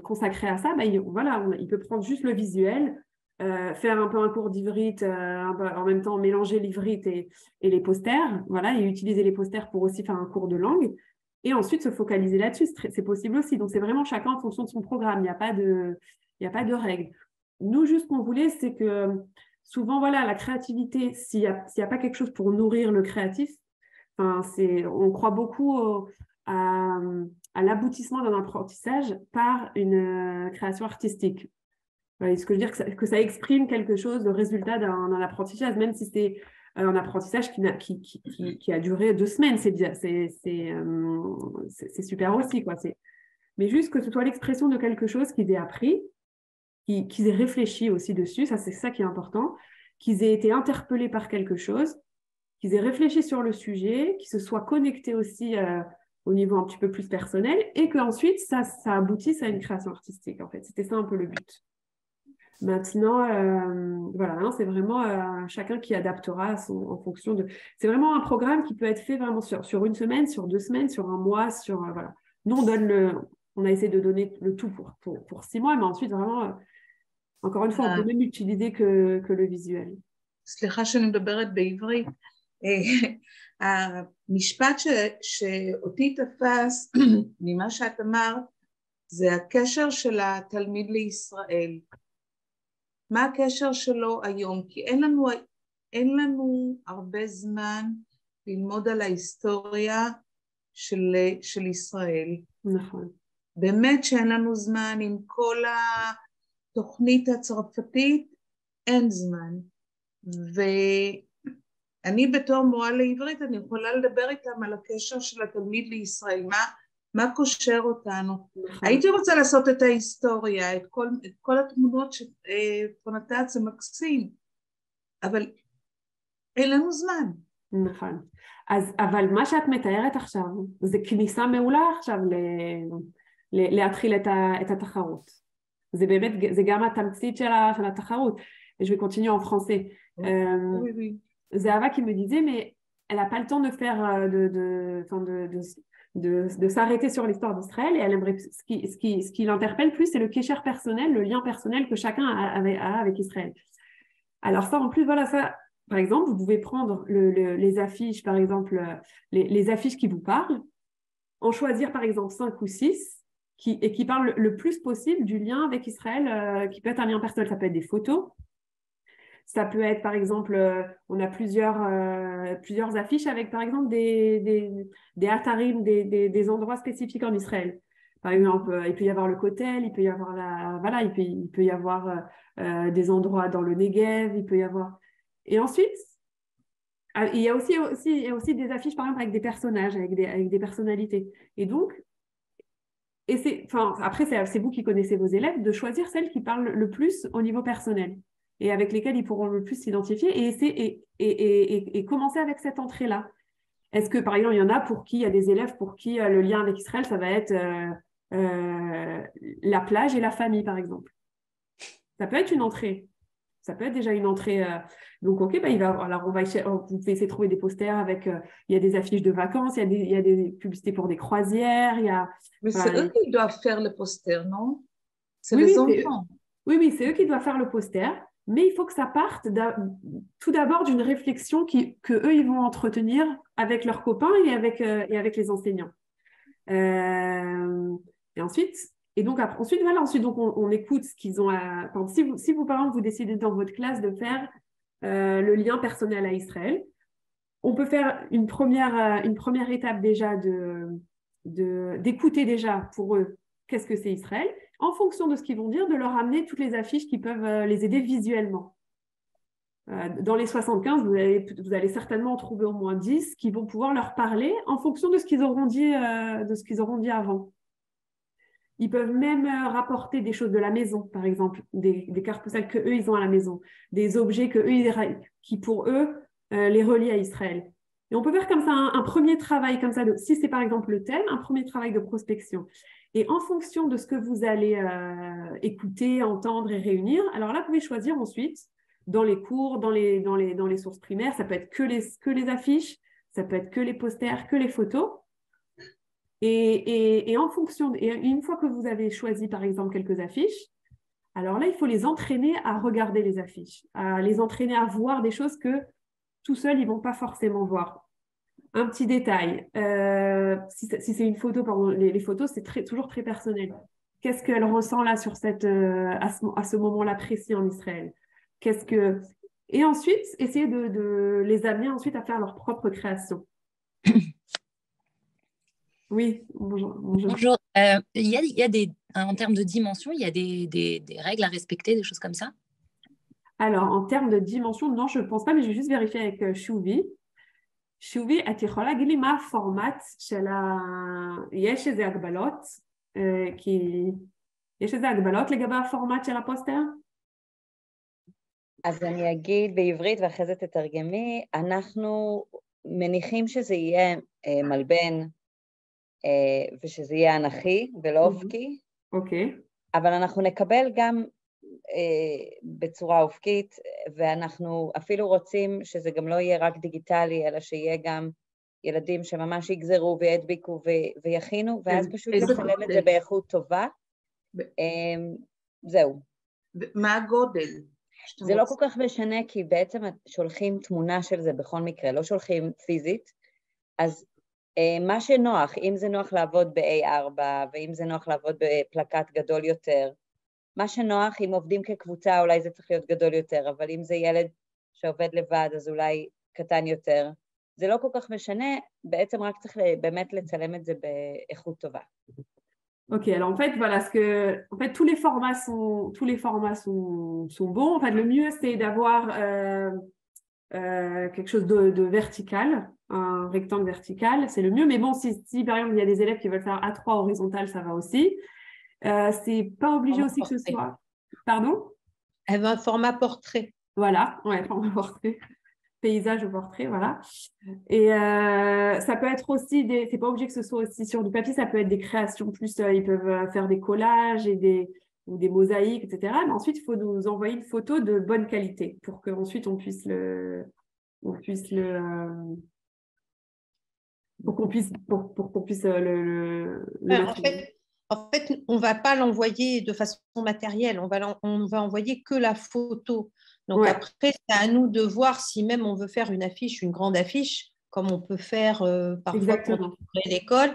Speaker 1: consacrer à ça, il peut prendre juste le visuel, faire un peu un cours d'ivrit, en même temps mélanger l'ivrit et les posters, voilà, et utiliser les posters pour aussi faire un cours de langue. Et ensuite se focaliser là-dessus, c'est possible aussi. Donc, c'est vraiment chacun en fonction de son programme. Il n'y a pas de règles. Nous, juste ce qu'on voulait, c'est que souvent, voilà, la créativité, s'il n'y a pas quelque chose pour nourrir le créatif, on croit beaucoup à l'aboutissement d'un apprentissage par une création artistique. Ce que je veux dire, que ça exprime quelque chose, le résultat d'un apprentissage, même si c'est un apprentissage qui a duré 2 semaines, c'est bien, c'est super aussi, quoi. Mais juste que ce soit l'expression de quelque chose qu'ils aient appris, qu'ils aient réfléchi aussi dessus, ça c'est ça qui est important, qu'ils aient été interpellés par quelque chose, qu'ils aient réfléchi sur le sujet, qu'ils se soient connectés aussi au niveau un petit peu plus personnel, et qu'ensuite ça aboutisse à une création artistique, en fait. C'était ça un peu le but. Maintenant, voilà, c'est vraiment chacun qui adaptera en fonction de... C'est vraiment un programme qui peut être fait vraiment sur 1 semaine, sur 2 semaines, sur 1 mois, voilà. Nous, on a essayé de donner le tout pour 6 mois, mais ensuite, vraiment, encore une fois, on peut même utiliser que le visuel.
Speaker 2: סליחה שאני מדברת בעברית. המשפט שאותי תפס ממה שאת אמרת, זה הקשר של התלמיד לישראל. מה הקשר שלו היום? כי אין לנו הרבה זמן ללמוד על ההיסטוריה של ישראל.
Speaker 1: נכון.
Speaker 2: באמת שאין לנו זמן, עם כל התוכנית הצרפתית, אין זמן. ואני בתור מורה לעברית, אני יכולה לדבר איתם על הקשר של התלמיד לישראל, מה קושר אותנו. הייתי רוצה לעשות את ההיסטוריה, את כל התמונות שפונתת זה מקסים, אבל אין לנו זמן.
Speaker 1: נכון. אבל מה שאת מתארת עכשיו, זה כניסה מעולה עכשיו להתחיל את התחרות. זה באמת, זה גם התמצית של התחרות. Et je vais continuer en français.
Speaker 2: Oui.
Speaker 1: Zahava qui me disait, mais elle n'a pas le temps de faire, de s'arrêter sur l'histoire d'Israël, et elle aimerait, ce qui l'interpelle plus, c'est le kécher personnel, le lien personnel que chacun a avec Israël. Alors ça, en plus, voilà, ça, par exemple, vous pouvez prendre les affiches, par exemple, les affiches qui vous parlent, en choisir par exemple 5 ou 6, qui parlent le plus possible du lien avec Israël, qui peut être un lien personnel. Ça peut être des photos, ça peut être par exemple, on a plusieurs affiches avec par exemple des atarim, des endroits spécifiques en Israël. Par exemple, il peut y avoir le Kotel, il peut y avoir il peut y avoir des endroits dans le Negev, il peut y avoir... Et ensuite, il y a aussi des affiches par exemple avec des personnages, avec des personnalités. Et donc, après, c'est vous qui connaissez vos élèves, de choisir celles qui parlent le plus au niveau personnel et avec lesquelles ils pourront le plus s'identifier et commencer avec cette entrée-là. Est-ce que, par exemple, il y en a pour qui, il y a des élèves pour qui le lien avec Israël, ça va être la plage et la famille, par exemple. Ça peut être une entrée. Ça peut être déjà une entrée. Donc, OK, alors vous pouvez essayer de trouver des posters avec, il y a des affiches de vacances, il y a des publicités pour des croisières, il y a...
Speaker 2: Mais c'est eux qui doivent faire le poster, non? C'est les enfants.
Speaker 1: Oui, c'est eux qui doivent faire le poster. Mais il faut que ça parte tout d'abord d'une réflexion que eux ils vont entretenir avec leurs copains et avec les enseignants. Et ensuite, ensuite donc on écoute ce qu'ils ont à. Par exemple, si vous, par exemple, vous décidez dans votre classe de faire le lien personnel à Israël, on peut faire une première étape déjà d'écouter déjà pour eux qu'est-ce que c'est Israël, en fonction de ce qu'ils vont dire, de leur amener toutes les affiches qui peuvent les aider visuellement. Dans les 75, vous allez certainement en trouver au moins 10 qui vont pouvoir leur parler en fonction de ce qu'ils auront dit avant. Ils peuvent même rapporter des choses de la maison, par exemple, des cartes postales qu'eux, ils ont à la maison, des objets qui, pour eux, les relient à Israël. Et on peut faire comme ça un premier travail, comme ça, si c'est par exemple le thème, un premier travail de prospection. Et en fonction de ce que vous allez écouter, entendre et réunir, alors là, vous pouvez choisir ensuite, dans les cours, dans les sources primaires, ça peut être que les affiches, ça peut être que les posters, que les photos. Et une fois que vous avez choisi, par exemple, quelques affiches, alors là, il faut les entraîner à regarder les affiches, à les entraîner à voir des choses que tout seuls, ils ne vont pas forcément voir. Un petit détail, si c'est une photo, pardon, les photos, c'est toujours très personnel. Qu'est-ce qu'elle ressent là sur à ce moment-là précis en Israël? Et ensuite, essayer de les amener ensuite à faire leur propre création. Oui, bonjour.
Speaker 6: Bonjour. Il y a en termes de dimension, il y a des règles à respecter, des choses comme ça?
Speaker 1: Alors, en termes de dimension, non, je ne pense pas, mais je vais juste vérifier avec Chouvi. Chouvi, את יכולה להגיד לי מה הפורמט של יש איזה הגבלות? כי יש איזה הגבלות לגבי הפורמט של הפוסטר?
Speaker 7: אז אני אגיד בעברית ואחרי זה תתרגמי. אנחנו מניחים שזה יהיה מלבן ושזה יהיה אנכי ולא אופקי.
Speaker 1: אוקיי.
Speaker 7: אבל אנחנו נקבל גם בצורה אופקית, ואנחנו אפילו רוצים שזה גם לא יהיה רק דיגיטלי, אלא שיהיה גם ילדים שממש יגזרו וידביקו ויכינו, ואז פשוט לצלם את זה באיכות טובה. זהו.
Speaker 2: מה הגודל?
Speaker 7: זה לא כל כך משנה, כי בעצם שולחים תמונה של זה בכל מקרה, לא שולחים פיזית, אז מה שנוח, אם זה נוח לעבוד ב-A4, ואם זה נוח לעבוד בפלקט גדול יותר, מה שנוח, אם עובדים כקבוצה, אולי זה צריך להיות גדול יותר, אבל אם זה ילד שעובד לבד, אז אולי קטן יותר. זה לא כל כך משנה, בעצם רק צריך באמת לצלם את זה באיכות טובה.
Speaker 1: Ok, alors en fait, voilà, tous les formats sont bons. En fait, le mieux, c'est d'avoir quelque chose de vertical, un rectangle vertical, c'est le mieux. Mais bon, si par exemple, il y a des élèves qui veulent faire A3 horizontal, ça va aussi. C'est pas obligé aussi que ce soit... Pardon?
Speaker 5: Elle veut un format portrait.
Speaker 1: Voilà, ouais, format portrait. Paysage ou portrait, voilà. Et ça peut être aussi c'est pas obligé que ce soit aussi sur du papier, ça peut être des créations plus, ils peuvent faire des collages ou des mosaïques, etc. Mais ensuite, il faut nous envoyer une photo de bonne qualité pour qu'ensuite on puisse pour qu'on puisse le mettre.
Speaker 5: En fait, on ne va pas l'envoyer de façon matérielle, on va envoyer que la photo. Donc ouais. Après, c'est à nous de voir si même on veut faire une affiche, une grande affiche, comme on peut faire parfois pour l'école.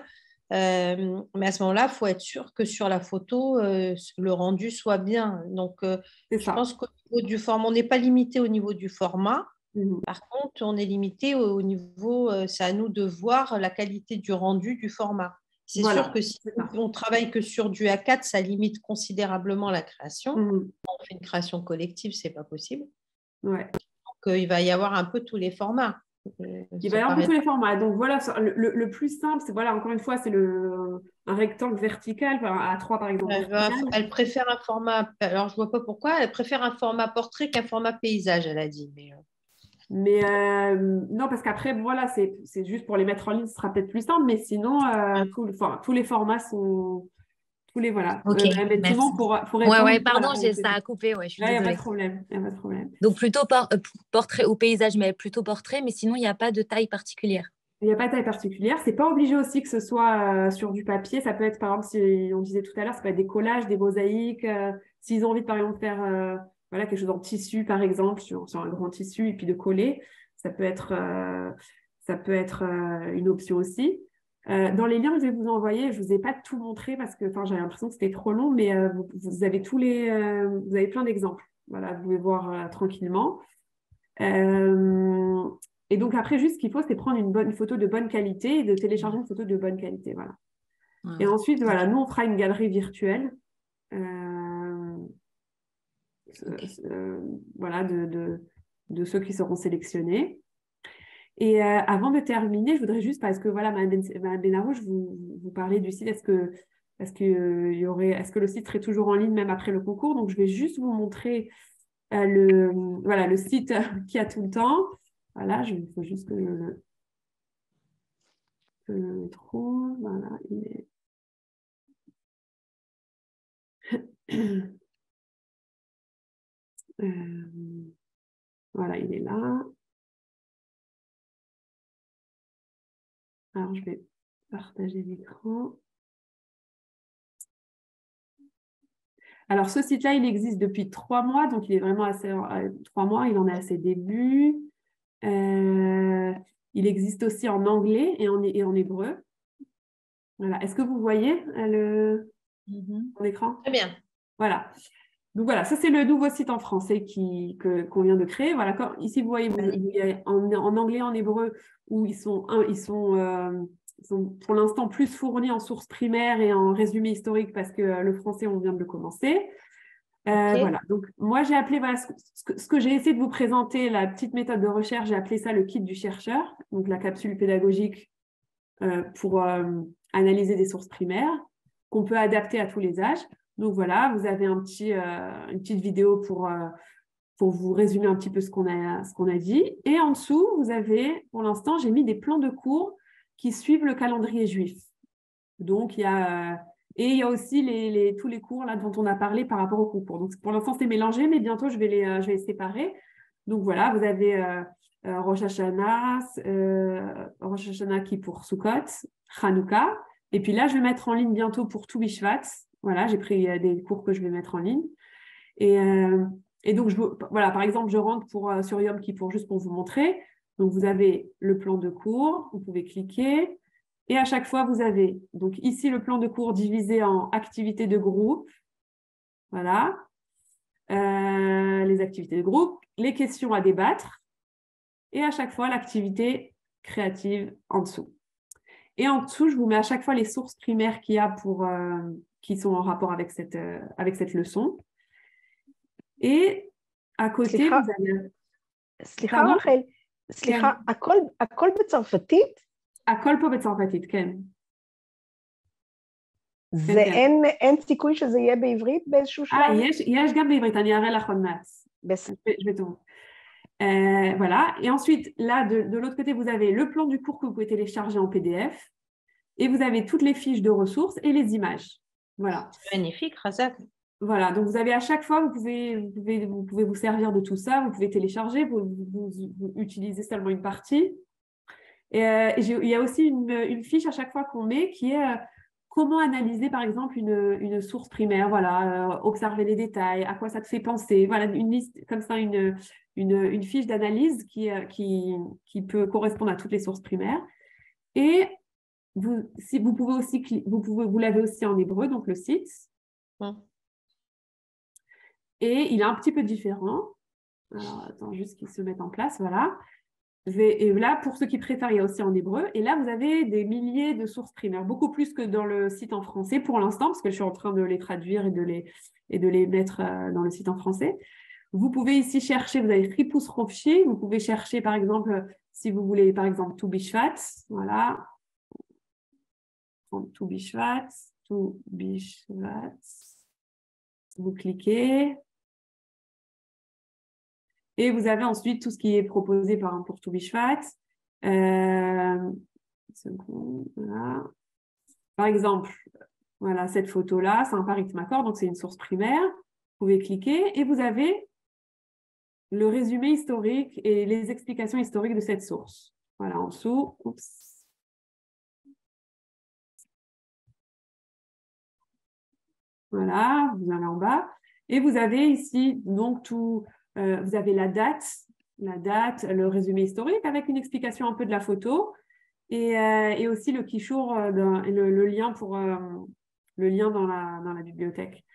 Speaker 5: Mais à ce moment-là, il faut être sûr que sur la photo, le rendu soit bien. Donc, je pense qu'au niveau du format, on n'est pas limité au niveau du format. Par contre, on est limité au niveau, c'est à nous de voir la qualité du rendu du format. C'est sûr que si on travaille que sur du A4, ça limite considérablement la création. On fait une création collective, ce n'est pas possible.
Speaker 1: Ouais.
Speaker 5: Donc, il va y avoir un peu tous les formats.
Speaker 1: Il va y avoir un peu tous les formats. Donc, voilà, le plus simple, c'est, voilà, encore une fois, c'est un rectangle vertical, A3 par exemple.
Speaker 5: Elle préfère un format, alors je ne vois pas pourquoi, elle préfère un format portrait qu'un format paysage, elle a dit.
Speaker 1: Mais non, parce qu'après, voilà, c'est juste pour les mettre en ligne, ce sera peut-être plus simple, mais sinon, tous les formats sont... Voilà.
Speaker 6: Ok, pardon, ça a coupé. Ouais,
Speaker 1: il n'y a pas de problème.
Speaker 6: Donc, plutôt portrait ou paysage, mais plutôt portrait, mais sinon, il n'y a pas de taille particulière.
Speaker 1: Il n'y a pas de taille particulière. Ce n'est pas obligé aussi que ce soit sur du papier. Ça peut être, par exemple, si on disait tout à l'heure, ça peut être des collages, des mosaïques. S'ils ont envie de, par exemple, faire voilà, quelque chose en tissu, par exemple, sur un grand tissu, et puis de coller. Ça peut être une option aussi. Dans les liens que je vais vous envoyer, je ne vous ai pas tout montré parce que j'avais l'impression que c'était trop long, mais vous avez vous avez plein d'exemples. Voilà, vous pouvez voir tranquillement. Et donc après, juste ce qu'il faut, c'est prendre une photo de bonne qualité et de télécharger une photo de bonne qualité. Voilà. Et ensuite, voilà, nous, on fera une galerie virtuelle. Voilà, de ceux qui seront sélectionnés. Et avant de terminer, je voudrais juste, parce que voilà, Mme Benarouche, vous parlez du site, est-ce que le site serait toujours en ligne même après le concours? Donc, je vais juste vous montrer le site qu'il y a tout le temps. Voilà, il faut juste que je le trouve. Voilà, il est... voilà, il est là. Alors, je vais partager l'écran. Alors, ce site-là, il existe depuis 3 mois, donc il est vraiment assez... 3 mois, il en est à ses débuts. Il existe aussi en anglais et en hébreu. Voilà. Est-ce que vous voyez mon écran?
Speaker 5: Très bien.
Speaker 1: Voilà. Donc voilà, ça c'est le nouveau site en français qu'on vient de créer. Voilà, ici vous voyez, il y a en anglais et en hébreu où ils sont pour l'instant plus fournis en sources primaires et en résumé historique parce que le français on vient de le commencer. Voilà, donc moi j'ai appelé, voilà, ce que j'ai essayé de vous présenter, la petite méthode de recherche, j'ai appelé ça le kit du chercheur, donc la capsule pédagogique pour analyser des sources primaires qu'on peut adapter à tous les âges. Donc voilà, vous avez une petite vidéo pour vous résumer un petit peu ce qu'on a dit. Et en dessous, vous avez, pour l'instant, j'ai mis des plans de cours qui suivent le calendrier juif. Donc, il y a aussi tous les cours là, dont on a parlé par rapport au concours. Donc, pour l'instant, c'est mélangé, mais bientôt, je vais les séparer. Donc, voilà, vous avez Rosh Hashanah qui pour Sukkot, Hanouka. Et puis là, je vais mettre en ligne bientôt pour tout Bishvat. Voilà, j'ai pris des cours que je vais mettre en ligne. Et donc, voilà, par exemple, je rentre sur Yom Kippour juste pour vous montrer. Donc, vous avez le plan de cours, vous pouvez cliquer. Et à chaque fois, vous avez donc ici le plan de cours divisé en activités de groupe. Voilà. Les activités de groupe, les questions à débattre. Et à chaque fois, l'activité créative en dessous. Et en dessous, je vous mets à chaque fois les sources primaires qu'il y a qui sont en rapport avec cette leçon. Et à côté, vous avez...
Speaker 4: סליחה רחל, סליחה, הכל בצרפתית?
Speaker 1: הכל פה בצרפתית, כן.
Speaker 4: אין סיכוי שזה יהיה בעברית באיזשהו שלב?
Speaker 1: יש גם בעברית, אני אראה לך עוד מעט. Je vais tout. Voilà. Et ensuite, là, de l'autre côté, vous avez le plan du cours que vous pouvez télécharger en PDF. Et vous avez toutes les fiches de ressources et les images. Voilà.
Speaker 5: Magnifique, Razak.
Speaker 1: Voilà, donc vous avez à chaque fois, vous pouvez vous servir de tout ça, vous pouvez télécharger, vous utilisez seulement une partie. Et il y a aussi une fiche à chaque fois qu'on met qui est comment analyser par exemple une source primaire, voilà, observer les détails, à quoi ça te fait penser, voilà, une liste comme ça, une fiche d'analyse qui peut correspondre à toutes les sources primaires. Et vous l'avez aussi en hébreu, donc le site. Et il est un petit peu différent. Alors, attends juste qu'il se mette en place, voilà. Et là, pour ceux qui préfèrent, il y a aussi en hébreu. Et là, vous avez des milliers de sources primaires, beaucoup plus que dans le site en français pour l'instant, parce que je suis en train de les traduire et de les mettre dans le site en français. Vous pouvez ici chercher, vous avez Ripus Rofshi, vous pouvez chercher, par exemple, si vous voulez, par exemple, Tu Bishvat, voilà. Tu Bishvat. Vous cliquez. Et vous avez ensuite tout ce qui est proposé par exemple pour Tu Bishvat. Voilà. Par exemple, voilà, cette photo-là, c'est un Parit Makor, donc c'est une source primaire. Vous pouvez cliquer et vous avez le résumé historique et les explications historiques de cette source. Voilà, en dessous. Oups. Voilà, vous allez en bas. Et vous avez ici donc tout, vous avez la date, le résumé historique avec une explication un peu de la photo et aussi le quichour, le lien le lien dans la bibliothèque.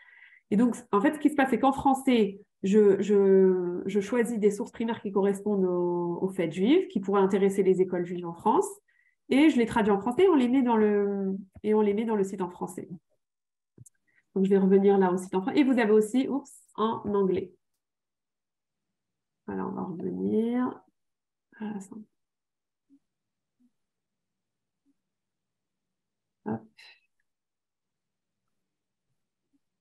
Speaker 1: Et donc, en fait, ce qui se passe, c'est qu'en français, je choisis des sources primaires qui correspondent aux fêtes juives, qui pourraient intéresser les écoles juives en France, et je les traduis en français et on les met dans le site en français. Donc, je vais revenir là au site en français. Et vous avez aussi, en anglais. Alors, on va revenir. Hop.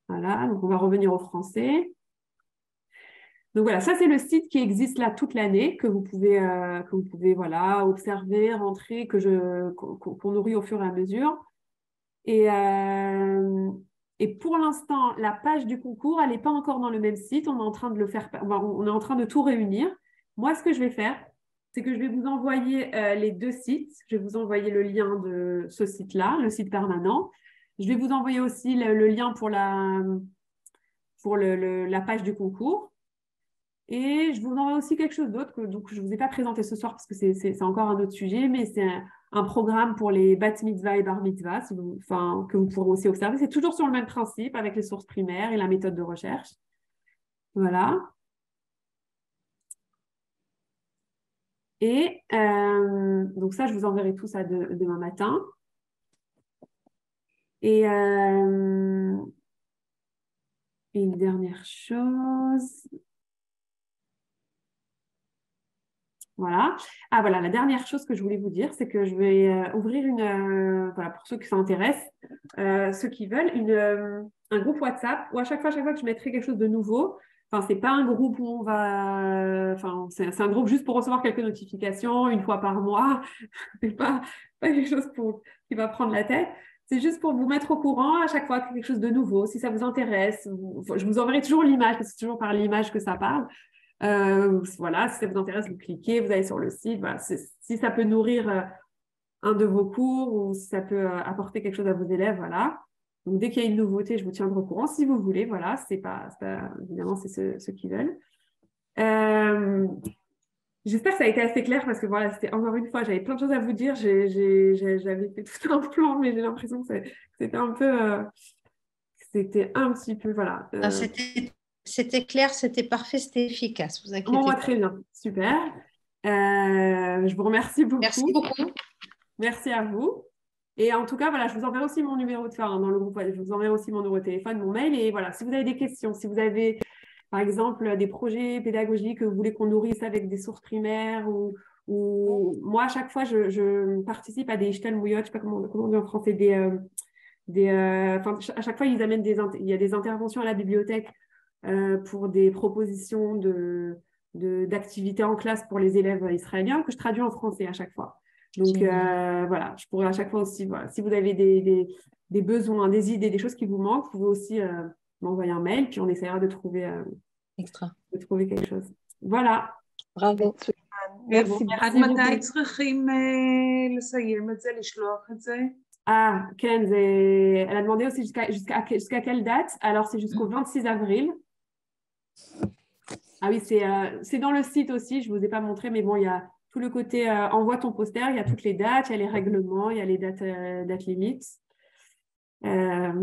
Speaker 1: Voilà, donc on va revenir au français. Donc voilà, ça c'est le site qui existe là toute l'année, que vous pouvez voilà, observer, rentrer, qu'on nourrit au fur et à mesure. Et pour l'instant, la page du concours, elle n'est pas encore dans le même site. On est en train de on est en train de tout réunir. Moi, ce que je vais faire, c'est que je vais vous envoyer les deux sites. Je vais vous envoyer le lien de ce site-là, le site permanent. Je vais vous envoyer aussi le lien pour la page du concours. Et je vous envoie aussi quelque chose d'autre que je ne vous ai pas présenté ce soir parce que c'est encore un autre sujet, mais c'est un programme pour les bat mitzvah et bar mitzvah que vous pourrez aussi observer. C'est toujours sur le même principe avec les sources primaires et la méthode de recherche. Voilà. Et donc ça, je vous enverrai tout ça demain matin. Et une dernière chose. Voilà. Ah voilà, la dernière chose que je voulais vous dire, c'est que je vais ouvrir voilà, pour ceux qui s'intéressent, ceux qui veulent, un groupe WhatsApp où à chaque fois que je mettrai quelque chose de nouveau, enfin, c'est pas un groupe où on va, enfin, c'est un groupe juste pour recevoir quelques notifications une fois par mois. C'est pas quelque chose qui va prendre la tête. C'est juste pour vous mettre au courant à chaque fois qu'il y a quelque chose de nouveau. Si ça vous intéresse, je vous enverrai toujours l'image, parce que c'est toujours par l'image que ça parle. Voilà, si ça vous intéresse, vous cliquez, vous allez sur le site. Voilà, si ça peut nourrir un de vos cours ou si ça peut apporter quelque chose à vos élèves, voilà. Donc, dès qu'il y a une nouveauté, je vous tiendrai au courant. Si vous voulez, voilà, c'est pas évidemment, c'est ceux qui veulent. J'espère que ça a été assez clair parce que voilà, c'était encore une fois, j'avais plein de choses à vous dire. J'avais fait tout un plan, mais j'ai l'impression que c'était un peu, c'était un petit peu, voilà.
Speaker 5: C'était clair, c'était parfait, c'était efficace. Vous inquiétez
Speaker 1: Moi,
Speaker 5: pas.
Speaker 1: très bien, super. Je vous remercie beaucoup.
Speaker 5: Merci beaucoup.
Speaker 1: Merci à vous. Et en tout cas, voilà, je vous enverrai aussi mon numéro de dans le groupe. Je vous enverrai aussi mon numéro de téléphone, mon mail. Et voilà, si vous avez des questions, si vous avez, par exemple, des projets pédagogiques que vous voulez qu'on nourrisse avec des sources primaires ou moi, à chaque fois, je participe à des Ishtalmouyot, je ne sais pas comment on dit en français, à chaque fois, il y a des interventions à la bibliothèque pour des propositions d'activités en classe pour les élèves israéliens que je traduis en français à chaque fois. Donc, voilà, je pourrais à chaque fois aussi, voilà, si vous avez des besoins, des idées, des choses qui vous manquent, vous pouvez aussi m'envoyer un mail, puis on essaiera de trouver quelque chose. Voilà.
Speaker 5: Bravo.
Speaker 2: merci. עד מתי צריכים לסיים את זה, לשלוח את זה?
Speaker 1: Ah, Ken, elle a demandé aussi jusqu'à quelle date? Alors, c'est jusqu'au 26 avril. Ah oui, c'est dans le site aussi, je ne vous ai pas montré, mais bon, il y a tout le côté envoie ton poster, il y a toutes les dates, il y a les règlements, il y a les dates limites. Voilà,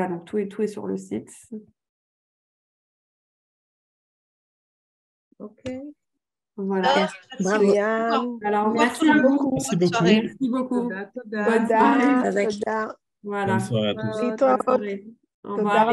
Speaker 1: donc tout est sur le site.
Speaker 2: Ok.
Speaker 1: Voilà.
Speaker 4: Bravo.
Speaker 1: Alors, merci
Speaker 5: beaucoup.
Speaker 3: Merci beaucoup.
Speaker 1: Merci beaucoup.
Speaker 2: תודה.
Speaker 1: Bonne soirée.
Speaker 4: תודה.
Speaker 1: Voilà.
Speaker 3: Bonne soirée à tous.
Speaker 1: Bonne soirée. Au revoir.